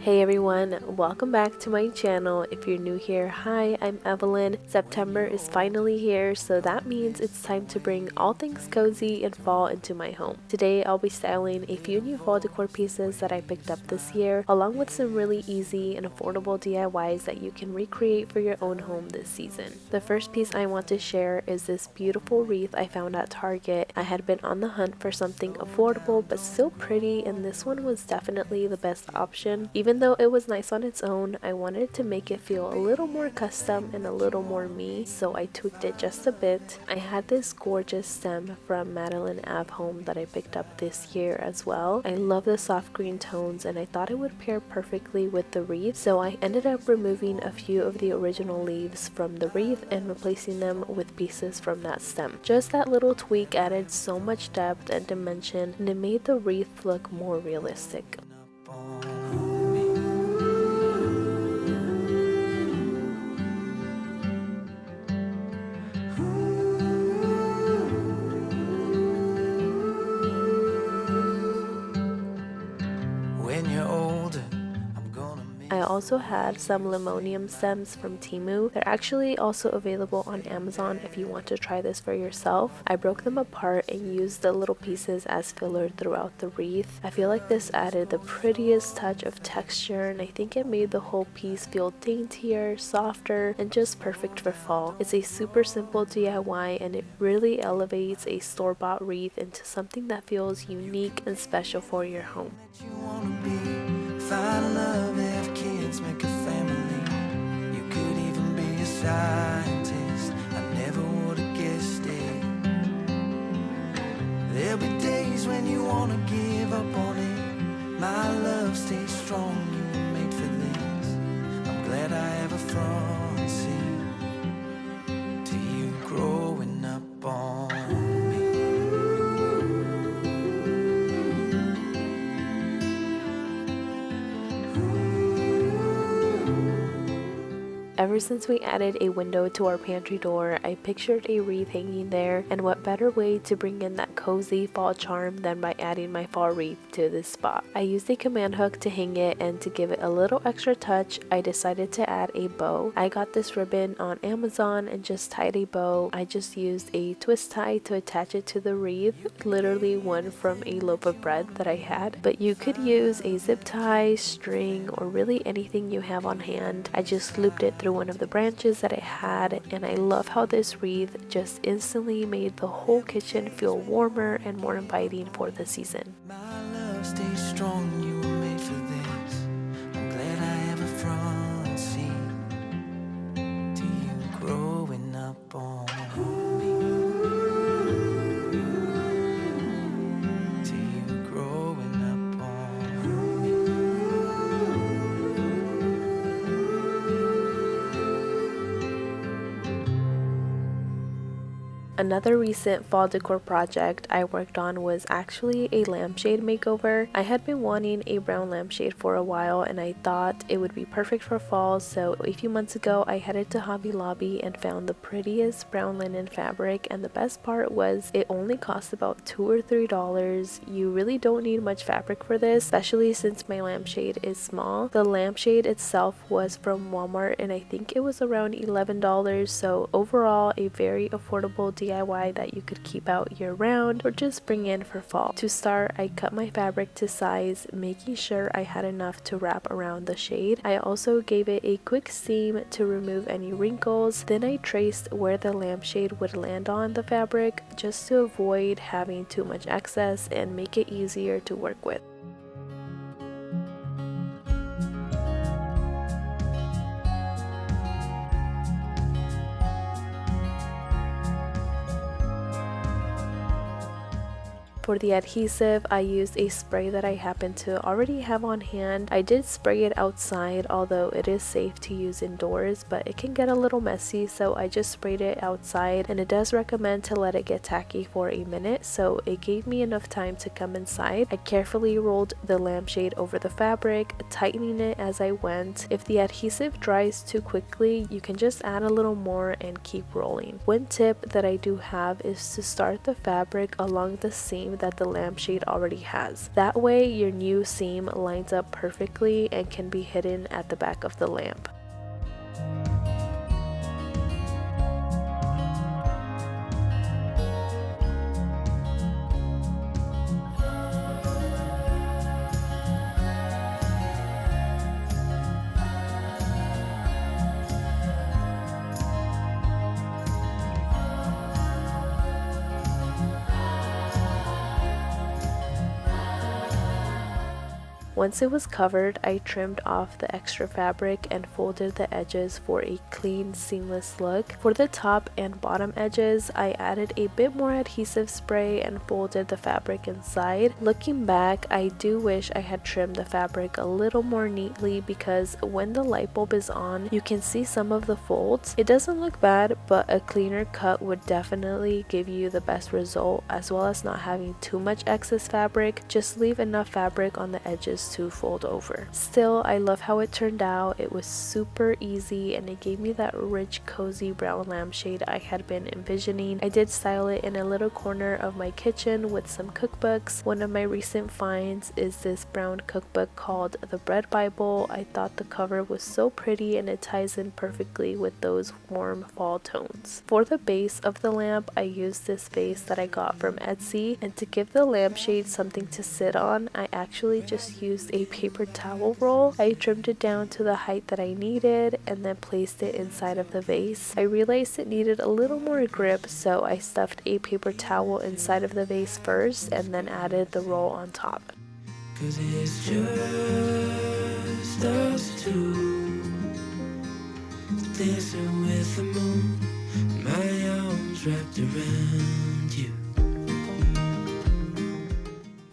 Hey everyone, welcome back to my channel. If you're new here, hi, I'm Evelyn. September is finally here, so that means it's time to bring all things cozy and fall into my home. Today I'll be styling a few new fall decor pieces that I picked up this year, along with some really easy and affordable DIYs that you can recreate for your own home this season. The first piece I want to share is this beautiful wreath I found at Target. I had been on the hunt for something affordable but still pretty, and this one was definitely the best option. Even though it was nice on its own, I wanted to make it feel a little more custom and a little more me, so I tweaked it just a bit. I had this gorgeous stem from magnoliahome that I picked up this year as well. I love the soft green tones and I thought it would pair perfectly with the wreath, so I ended up removing a few of the original leaves from the wreath and replacing them with pieces from that stem. Just that little tweak added so much depth and dimension, and it made the wreath look more realistic. I also had some limonium stems from Temu. They're actually also available on Amazon if you want to try this for yourself. I broke them apart and used the little pieces as filler throughout the wreath. I feel like this added the prettiest touch of texture, and I think it made the whole piece feel daintier, softer, and just perfect for fall. It's a super simple DIY and it really elevates a store-bought wreath into something that feels unique and special for your home. Find love, have kids, make a family. You could even be a scientist. I never would have guessed it. There'll be days when you wanna give up on it. My love stays strong, you were made for this. I'm glad I have a front seat to you growing up on me. Ever since we added a window to our pantry door, I pictured a wreath hanging there, and what better way to bring in that cozy fall charm than by adding my fall wreath to this spot. I used a command hook to hang it, and to give it a little extra touch, I decided to add a bow. I got this ribbon on Amazon and just tied a bow. I just used a twist tie to attach it to the wreath, literally one from a loaf of bread that I had, but you could use a zip tie, string, or really anything you have on hand. I just looped it through one of the branches that I had, and I love how this wreath just instantly made the whole kitchen feel warmer and more inviting for the season. My love stays strong, you were made for this. I'm glad I have a front seat to you growing up on me. To you growing up on me. Another recent fall decor project I worked on was actually a lampshade makeover. I had been wanting a brown lampshade for a while and I thought it would be perfect for fall, so a few months ago I headed to Hobby Lobby and found the prettiest brown linen fabric, and the best part was it only cost about $2 or $3. You really don't need much fabric for this, especially since my lampshade is small. The lampshade itself was from Walmart and I think it was around $11, so overall a very affordable DIY that you could keep out year round or just bring in for fall. To start, I cut my fabric to size, making sure I had enough to wrap around the shade. I also gave it a quick steam to remove any wrinkles. Then I traced where the lampshade would land on the fabric just to avoid having too much excess and make it easier to work with. For the adhesive, I used a spray that I happen to already have on hand. I did spray it outside, although it is safe to use indoors, but it can get a little messy, so I just sprayed it outside, and it does recommend to let it get tacky for a minute, so it gave me enough time to come inside. I carefully rolled the lampshade over the fabric, tightening it as I went. If the adhesive dries too quickly, you can just add a little more and keep rolling. One tip that I do have is to start the fabric along the same seam that the lampshade already has. That way your new seam lines up perfectly and can be hidden at the back of the lamp. Once it was covered, I trimmed off the extra fabric and folded the edges for a clean, seamless look. For the top and bottom edges, I added a bit more adhesive spray and folded the fabric inside. Looking back, I do wish I had trimmed the fabric a little more neatly because when the light bulb is on, you can see some of the folds. It doesn't look bad, but a cleaner cut would definitely give you the best result, as well as not having too much excess fabric. Just leave enough fabric on the edges to fold over. Still, I love how it turned out. It was super easy and it gave me that rich, cozy brown lampshade I had been envisioning. I did style it in a little corner of my kitchen with some cookbooks. One of my recent finds is this brown cookbook called The Bread Bible. I thought the cover was so pretty and it ties in perfectly with those warm fall tones. For the base of the lamp, I used this vase that I got from Etsy, and to give the lampshade something to sit on, I actually just used a paper towel roll. I trimmed it down to the height that I needed and then placed it inside of the vase. I realized it needed a little more grip, so I stuffed a paper towel inside of the vase first and then added the roll on top. 'Cause it's just us two, dancing with the moon, my arms wrapped around you.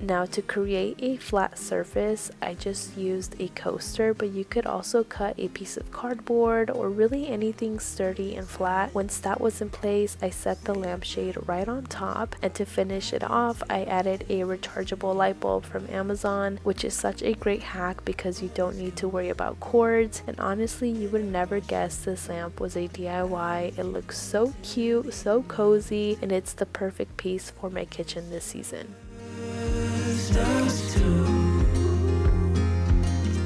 Now to create a flat surface, I just used a coaster, but you could also cut a piece of cardboard or really anything sturdy and flat. Once that was in place, I set the lampshade right on top, and to finish it off, I added a rechargeable light bulb from Amazon, which is such a great hack because you don't need to worry about cords, and honestly, you would never guess this lamp was a DIY. It looks so cute, so cozy, and it's the perfect piece for my kitchen this season. Us two,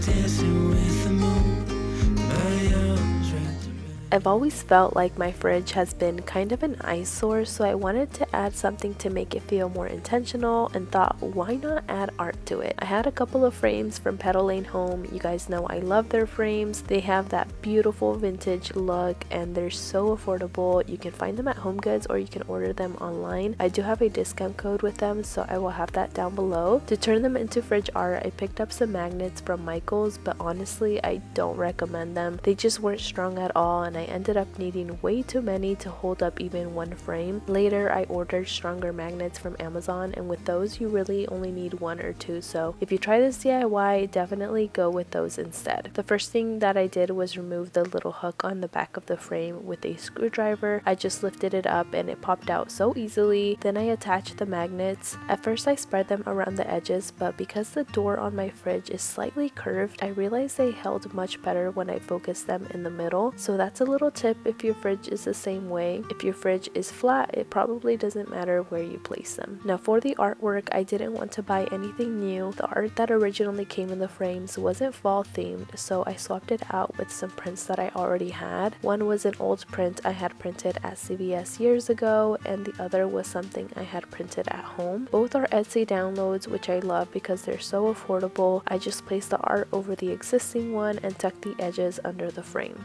dancing with the moon, my arms wrapped around. I've always felt like my fridge has been kind of an eyesore, so I wanted to add something to make it feel more intentional and thought, why not add art to it? I had a couple of frames from Petal Lane Home. You guys know I love their frames. They have that beautiful vintage look and they're so affordable. You can find them at HomeGoods or you can order them online. I do have a discount code with them, so I will have that down below. To turn them into fridge art, I picked up some magnets from Michael's, but honestly, I don't recommend them. They just weren't strong at all, and I ended up needing way too many to hold up even one frame. Later, I ordered stronger magnets from Amazon, and with those, you really only need one or two, so if you try this DIY, definitely go with those instead. The first thing that I did was remove the little hook on the back of the frame with a screwdriver. I just lifted it up and it popped out so easily. Then I attached the magnets. At first, I spread them around the edges, but because the door on my fridge is slightly curved, I realized they held much better when I focused them in the middle, so that's a little tip if your fridge is the same way. If your fridge is flat, it probably doesn't matter where you place them. Now for the artwork, I didn't want to buy anything new. The art that originally came in the frames wasn't fall themed, so I swapped it out with some prints that I already had. One was an old print I had printed at CVS years ago, and the other was something I had printed at home. Both are Etsy downloads, which I love because they're so affordable. I just placed the art over the existing one and tucked the edges under the frame.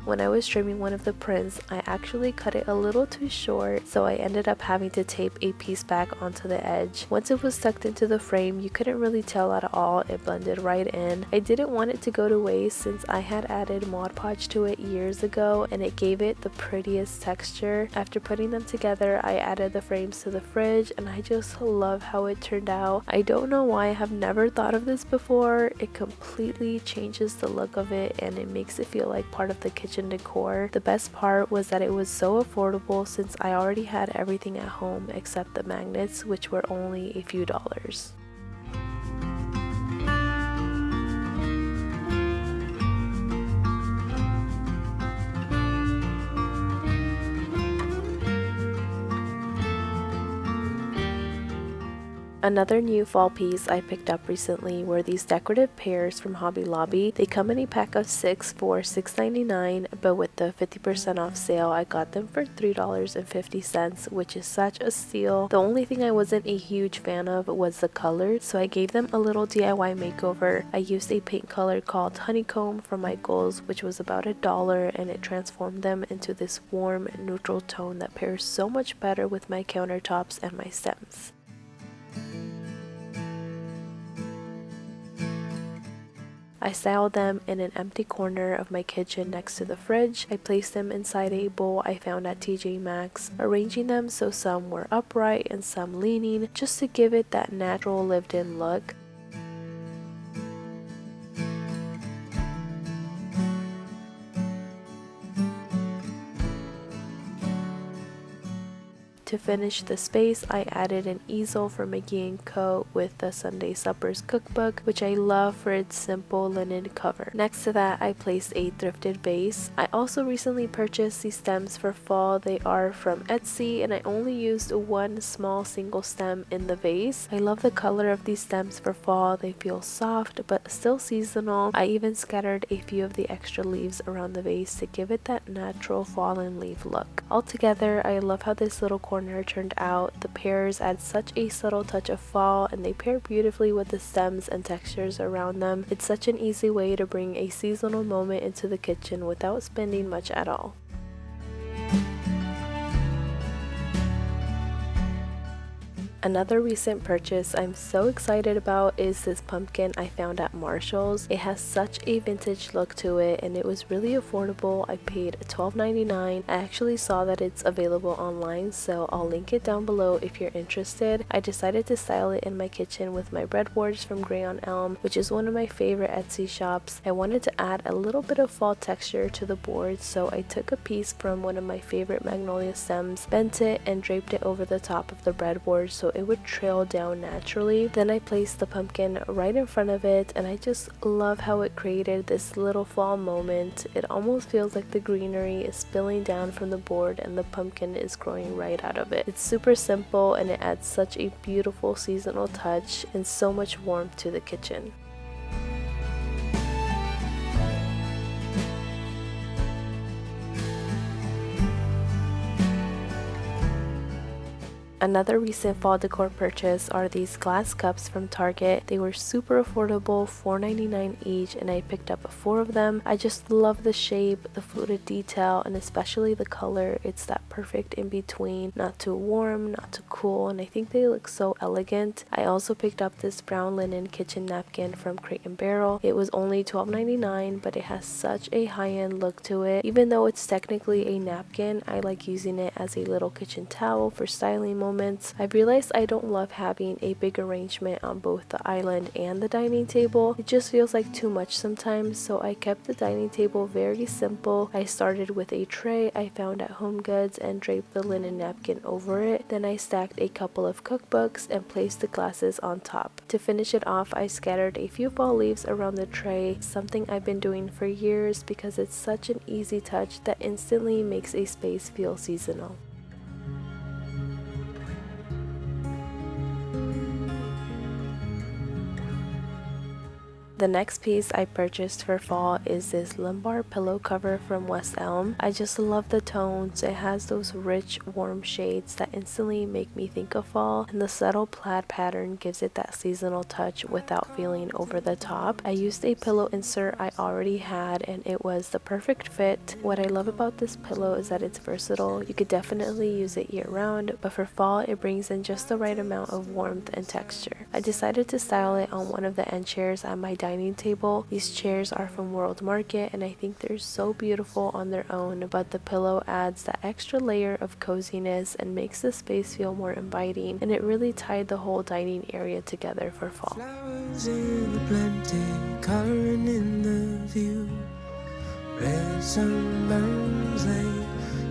When I was trimming one of the prints, I actually cut it a little too short, so I ended up having to tape a piece back onto the edge. Once it was tucked into the frame, you couldn't really tell at all. It blended right in. I didn't want it to go to waste since I had added Mod Podge to it years ago, and it gave it the prettiest texture. After putting them together, I added the frames to the fridge, and I just love how it turned out. I don't know why I have never thought of this before. It completely changes the look of it, and it makes it feel like part of the kitchen decor. The best part was that it was so affordable since I already had everything at home except the magnets, which were only a few dollars. Another new fall piece I picked up recently were these decorative pears from Hobby Lobby. They come in a pack of 6 for $6.99, but with the 50% off sale, I got them for $3.50, which is such a steal. The only thing I wasn't a huge fan of was the color, so I gave them a little DIY makeover. I used a paint color called Honeycomb from Michaels, which was about $1, and it transformed them into this warm, neutral tone that pairs so much better with my countertops and my stems. I styled them in an empty corner of my kitchen next to the fridge. I placed them inside a bowl I found at TJMaxx, arranging them so some were upright and some leaning, just to give it that natural lived-in look. To finish the space, I added an easel for Mickey & Co. with the Sunday Suppers cookbook, which I love for its simple linen cover. Next to that, I placed a thrifted vase. I also recently purchased these stems for fall. They are from Etsy, and I only used one small single stem in the vase. I love the color of these stems for fall. They feel soft but still seasonal. I even scattered a few of the extra leaves around the vase to give it that natural fallen leaf look. Altogether, I love how this little corner turned out. The pears add such a subtle touch of fall, and they pair beautifully with the stems and textures around them. It's such an easy way to bring a seasonal moment into the kitchen without spending much at all. Another recent purchase I'm so excited about is this pumpkin I found at Marshall's. It has such a vintage look to it, and it was really affordable. I paid $12.99. I actually saw that it's available online, so I'll link it down below if you're interested. I decided to style it in my kitchen with my breadboards from Gray on Elm, which is one of my favorite Etsy shops. I wanted to add a little bit of fall texture to the board, so I took a piece from one of my favorite magnolia stems, bent it, and draped it over the top of the breadboard so it would trail down naturally. Then I placed the pumpkin right in front of it, and I just love how it created this little fall moment. It almost feels like the greenery is spilling down from the board and the pumpkin is growing right out of it. It's super simple, and it adds such a beautiful seasonal touch and so much warmth to the kitchen. Another recent fall decor purchase are these glass cups from Target. They were super affordable, $4.99 each, and I picked up 4 of them. I just love the shape, the fluted detail, and especially the color. It's that perfect in between, not too warm, not too cool, and I think they look so elegant. I also picked up this brown linen kitchen napkin from Crate & Barrel. It was only $12.99, but it has such a high-end look to it. Even though it's technically a napkin, I like using it as a little kitchen towel for styling moments. I've realized I don't love having a big arrangement on both the island and the dining table. It just feels like too much sometimes, so I kept the dining table very simple. I started with a tray I found at HomeGoods and draped the linen napkin over it. Then I stacked a couple of cookbooks and placed the glasses on top. To finish it off, I scattered a few fall leaves around the tray, something I've been doing for years because it's such an easy touch that instantly makes a space feel seasonal. The next piece I purchased for fall is this lumbar pillow cover from West Elm. I just love the tones. It has those rich, warm shades that instantly make me think of fall, and the subtle plaid pattern gives it that seasonal touch without feeling over the top. I used a pillow insert I already had, and it was the perfect fit. What I love about this pillow is that it's versatile. You could definitely use it year-round, but for fall it brings in just the right amount of warmth and texture. I decided to style it on one of the end chairs at my dining table. These chairs are from World Market, and I think they're so beautiful on their own, but the pillow adds that extra layer of coziness and makes the space feel more inviting, and it really tied the whole dining area together for fall. Flowers in the plenty, coloring in the view. Red sunburns late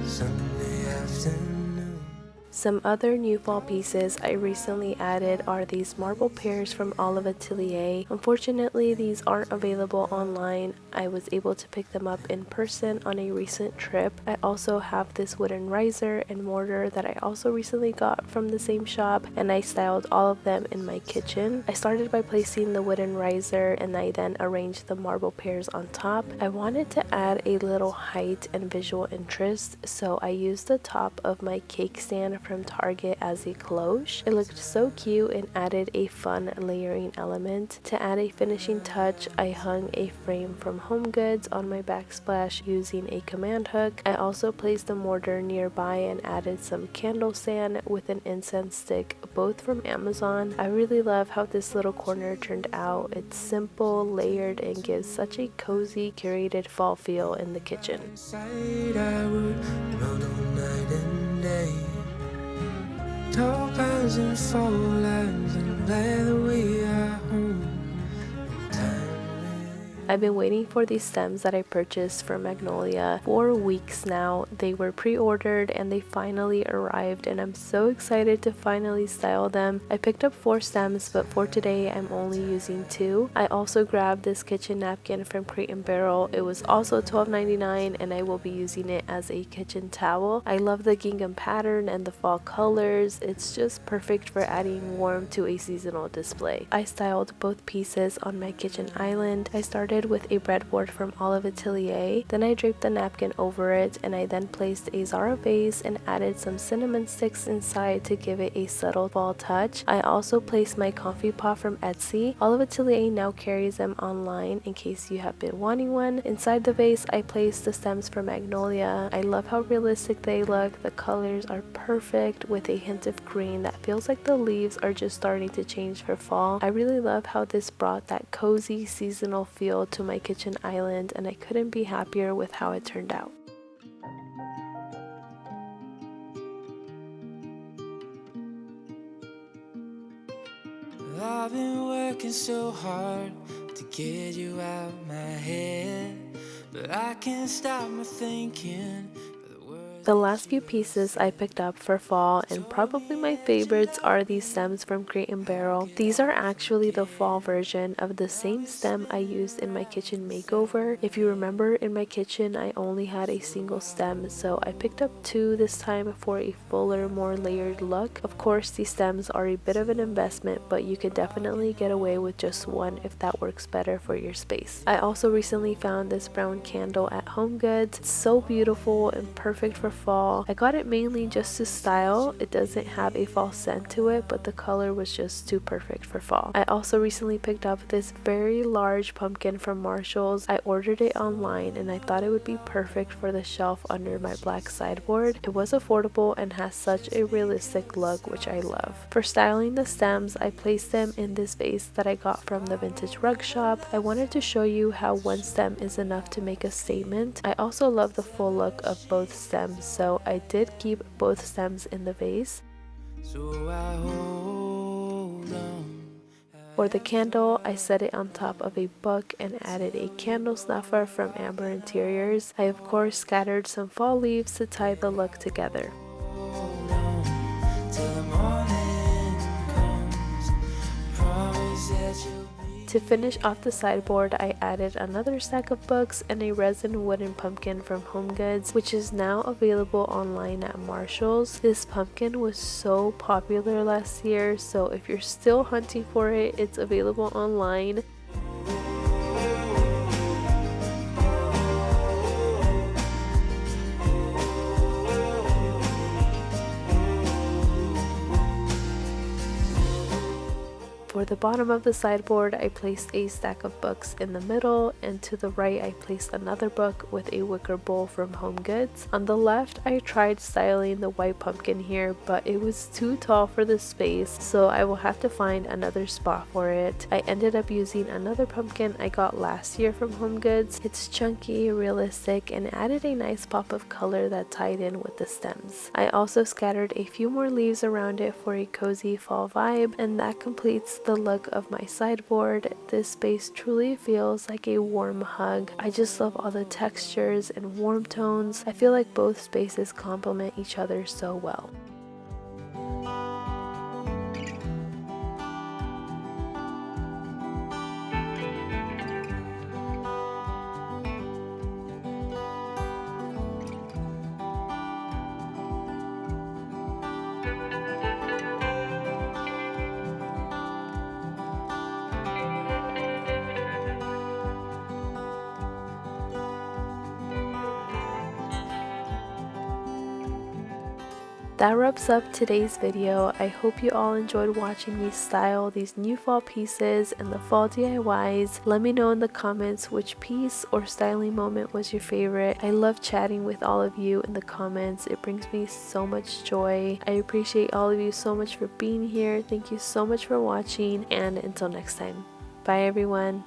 Sunday afternoon. Some other new fall pieces I recently added are these marble pears from Olive Atelier. Unfortunately, these aren't available online. I was able to pick them up in person on a recent trip. I also have this wooden riser and mortar that I also recently got from the same shop, and I styled all of them in my kitchen. I started by placing the wooden riser and I then arranged the marble pears on top. I wanted to add a little height and visual interest, so I used the top of my cake stand from Target as a cloche. It looked so cute and added a fun layering element. To add a finishing touch, I hung a frame from HomeGoods on my backsplash using a command hook. I also placed the mortar nearby and added some candle sand with an incense stick, both from Amazon. I really love how this little corner turned out. It's simple, layered, and gives such a cozy, curated fall feel in the kitchen. Tall pines and fall lines, and glad that we are home. I've been waiting for these stems that I purchased from Magnolia for weeks now. They were pre-ordered and they finally arrived, and I'm so excited to finally style them. I picked up 4 stems, but for today I'm only using 2. I also grabbed this kitchen napkin from Crate & Barrel. It was also $12.99 and I will be using it as a kitchen towel. I love the gingham pattern and the fall colors. It's just perfect for adding warmth to a seasonal display. I styled both pieces on my kitchen island. I started with a breadboard from Olive Atelier, then I draped the napkin over it, and I then placed a Zara vase and added some cinnamon sticks inside to give it a subtle fall touch. I also placed my coffee pot from Etsy. Olive Atelier now carries them online in case you have been wanting one. Inside the vase, I placed the stems from Magnolia. I love how realistic they look. The colors are perfect with a hint of green that feels like the leaves are just starting to change for fall. I really love how this brought that cozy seasonal feel to my kitchen island, and I couldn't be happier with how it turned out. I've been working so hard to get you out my head, but I can't stop my thinking. The last few pieces I picked up for fall, and probably my favorites, are these stems from Crate & Barrel. These are actually the fall version of the same stem I used in my kitchen makeover. If you remember, in my kitchen I only had a single stem, so I picked up 2 this time for a fuller, more layered look. Of course, these stems are a bit of an investment, but you could definitely get away with just 1 if that works better for your space. I also recently found this brown candle at HomeGoods. It's so beautiful and perfect for fall. I got it mainly just to style. It doesn't have a fall scent to it, but the color was just too perfect for fall. I also recently picked up this very large pumpkin from Marshall's. I ordered it online and I thought it would be perfect for the shelf under my black sideboard. It was affordable and has such a realistic look, which I love. For styling the stems, I placed them in this vase that I got from the vintage rug shop. I wanted to show you how 1 stem is enough to make a statement. I also love the full look of both stems, so I did keep both stems in the vase. For the candle, I set it on top of a book and added a candle snuffer from Amber Interiors. I of course scattered some fall leaves to tie the look together. To finish off the sideboard, I added another stack of books and a resin wooden pumpkin from HomeGoods, which is now available online at Marshall's. This pumpkin was so popular last year, so if you're still hunting for it, it's available online. For the bottom of the sideboard, I placed a stack of books in the middle, and to the right I placed another book with a wicker bowl from HomeGoods. On the left, I tried styling the white pumpkin here, but it was too tall for the space, so I will have to find another spot for it. I ended up using another pumpkin I got last year from HomeGoods. It's chunky, realistic, and added a nice pop of color that tied in with the stems. I also scattered a few more leaves around it for a cozy fall vibe, and that completes the look of my sideboard. This space truly feels like a warm hug. I just love all the textures and warm tones. I feel like both spaces complement each other so well. That wraps up today's video. I hope you all enjoyed watching me style these new fall pieces and the fall DIYs. Let me know in the comments which piece or styling moment was your favorite. I love chatting with all of you in the comments. It brings me so much joy. I appreciate all of you so much for being here. Thank you so much for watching, and until next time. Bye everyone.